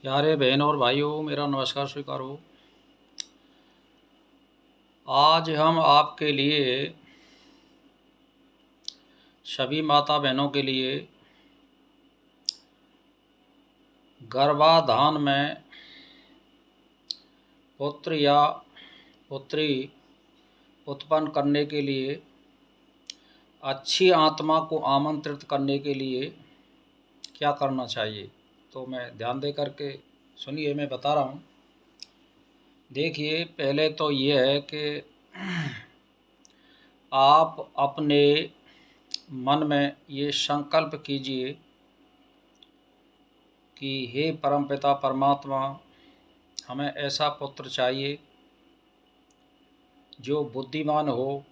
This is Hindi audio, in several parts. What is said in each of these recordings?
प्यारे बहन और भाइयों, मेरा नमस्कार स्वीकार हो। आज हम आपके लिए, सभी माता बहनों के लिए, गर्भाधान में पुत्र या पुत्री उत्पन्न करने के लिए, अच्छी आत्मा को आमंत्रित करने के लिए क्या करना चाहिए। तो मैं ध्यान दे करके सुनिए, मैं बता रहा हूँ। देखिए, पहले तो ये है कि आप अपने मन में ये संकल्प कीजिए कि हे परमपिता परमात्मा, हमें ऐसा पुत्र चाहिए जो बुद्धिमान हो,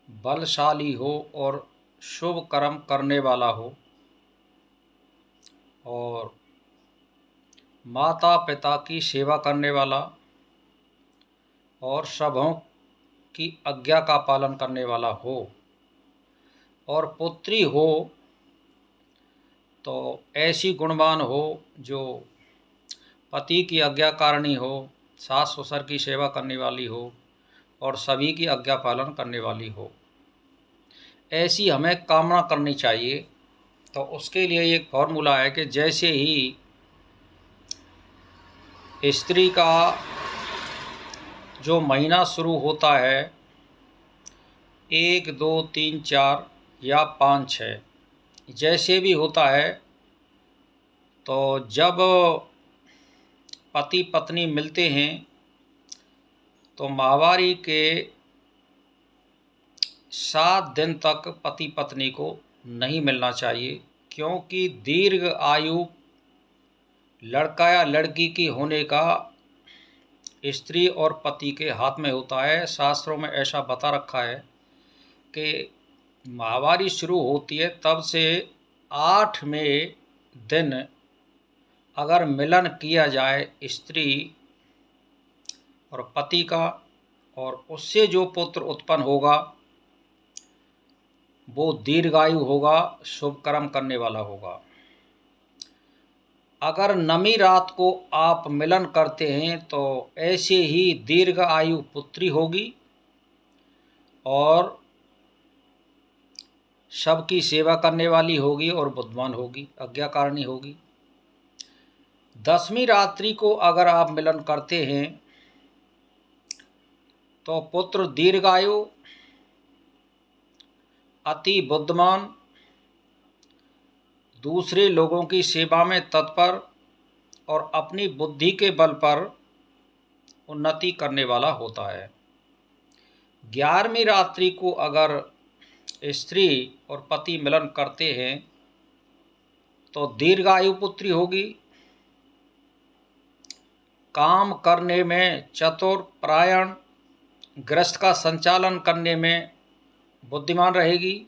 बलशाली हो और शुभ कर्म करने वाला हो, और माता पिता की सेवा करने वाला और सबों की आज्ञा का पालन करने वाला हो, और पुत्री हो तो ऐसी गुणवान हो जो पति की आज्ञाकारिणी हो, सास ससुर की सेवा करने वाली हो और सभी की आज्ञा पालन करने वाली हो। ऐसी हमें कामना करनी चाहिए। तो उसके लिए एक फॉर्मूला है कि जैसे ही स्त्री का जो महीना शुरू होता है, 1, 2, 3, 4 या 5, 6, जैसे भी होता है, तो जब पति पत्नी मिलते हैं तो माहवारी के 7 दिन तक पति पत्नी को नहीं मिलना चाहिए, क्योंकि दीर्घ आयु लड़का या लड़की की होने का स्त्री और पति के हाथ में होता है। शास्त्रों में ऐसा बता रखा है कि माहवारी शुरू होती है तब से 8वें दिन अगर मिलन किया जाए स्त्री और पति का, और उससे जो पुत्र उत्पन्न होगा वो दीर्घायु होगा, शुभ कर्म करने वाला होगा। अगर नमी रात को आप मिलन करते हैं तो ऐसे ही दीर्घ आयु पुत्री होगी और सबकी सेवा करने वाली होगी और बुद्धिमान होगी, आज्ञाकारिणी होगी। 10वीं रात्रि को अगर आप मिलन करते हैं तो पुत्र दीर्घायु, अति बुद्धिमान, दूसरे लोगों की सेवा में तत्पर और अपनी बुद्धि के बल पर उन्नति करने वाला होता है। 11वीं रात्रि को अगर स्त्री और पति मिलन करते हैं तो दीर्घायु पुत्री होगी, काम करने में चतुर, परायण, गृहस्थ का संचालन करने में बुद्धिमान रहेगी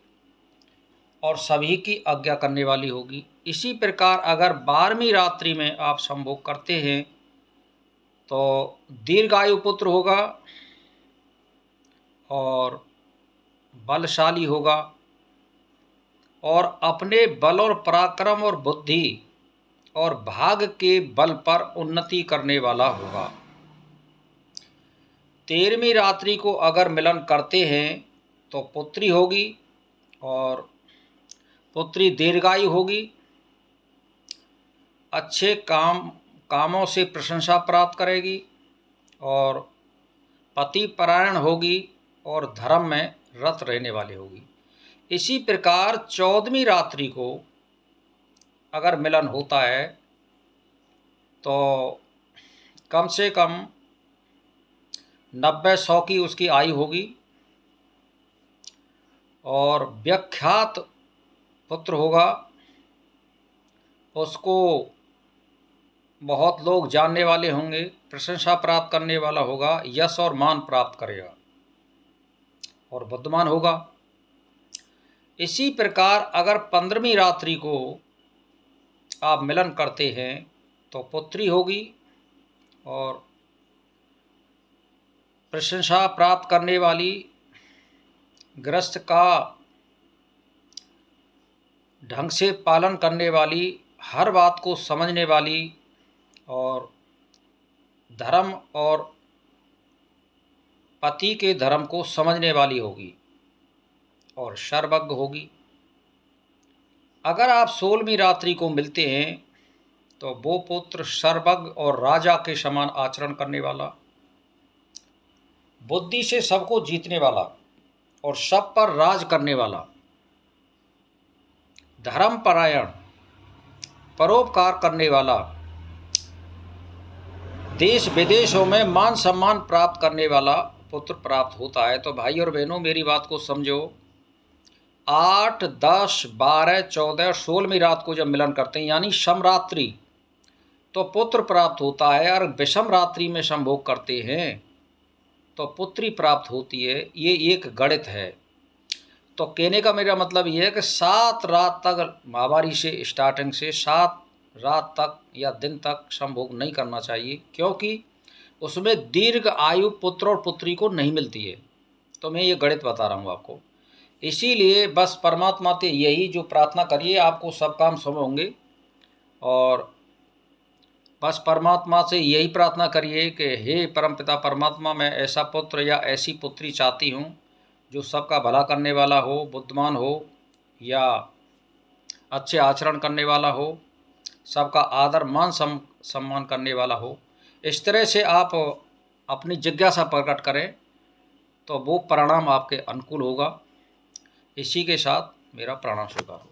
और सभी की आज्ञा करने वाली होगी। इसी प्रकार अगर 12वीं रात्रि में आप संभोग करते हैं तो दीर्घायु पुत्र होगा और बलशाली होगा और अपने बल और पराक्रम और बुद्धि और भाग के बल पर उन्नति करने वाला होगा। 13वीं रात्रि को अगर मिलन करते हैं तो पुत्री होगी और पुत्री दीर्घायु होगी, अच्छे कामों से प्रशंसा प्राप्त करेगी और पति परायण होगी और धर्म में रत रहने वाली होगी। इसी प्रकार 14वीं रात्रि को अगर मिलन होता है तो कम से कम 90-100 की उसकी आयु होगी और विख्यात पुत्र होगा, उसको बहुत लोग जानने वाले होंगे, प्रशंसा प्राप्त करने वाला होगा, यश और मान प्राप्त करेगा और बुद्धिमान होगा। इसी प्रकार अगर 15वीं रात्रि को आप मिलन करते हैं तो पुत्री होगी और प्रशंसा प्राप्त करने वाली, गृहस्थ का ढंग से पालन करने वाली हर बात को समझने वाली और धर्म और पति के धर्म को समझने वाली होगी और सर्वज्ञ होगी। अगर आप 16वीं रात्रि को मिलते हैं तो वो पुत्र सर्वज्ञ और राजा के समान आचरण करने वाला, बुद्धि से सबको जीतने वाला और सब पर राज करने वाला, धर्मपरायण, परोपकार करने वाला, देश विदेशों में मान सम्मान प्राप्त करने वाला पुत्र प्राप्त होता है। तो भाई और बहनों, मेरी बात को समझो। 8, 10, 12, 14 और 16वीं रात को जब मिलन करते हैं यानी समरात्रि, तो पुत्र प्राप्त होता है। और विषम रात्रि में संभोग करते हैं तो पुत्री प्राप्त होती है। ये एक गणित है। तो कहने का मेरा मतलब ये है कि 7 रात तक महावारी से स्टार्टिंग से 7 रात तक या दिन तक संभोग नहीं करना चाहिए, क्योंकि उसमें दीर्घ आयु पुत्र और पुत्री को नहीं मिलती है। तो मैं ये गणित बता रहा हूँ आपको। इसीलिए बस परमात्मा से यही जो प्रार्थना करिए, आपको सब काम शुभ होंगे। और बस परमात्मा से यही प्रार्थना करिए कि हे परमपिता परमात्मा, मैं ऐसा पुत्र या ऐसी पुत्री चाहती हूँ जो सबका भला करने वाला हो, बुद्धिमान हो या अच्छे आचरण करने वाला हो, सबका आदर मान सम्मान करने वाला हो। इस तरह से आप अपनी जिज्ञासा प्रकट करें तो वो परिणाम आपके अनुकूल होगा। इसी के साथ मेरा प्रणाम स्वीकार हो।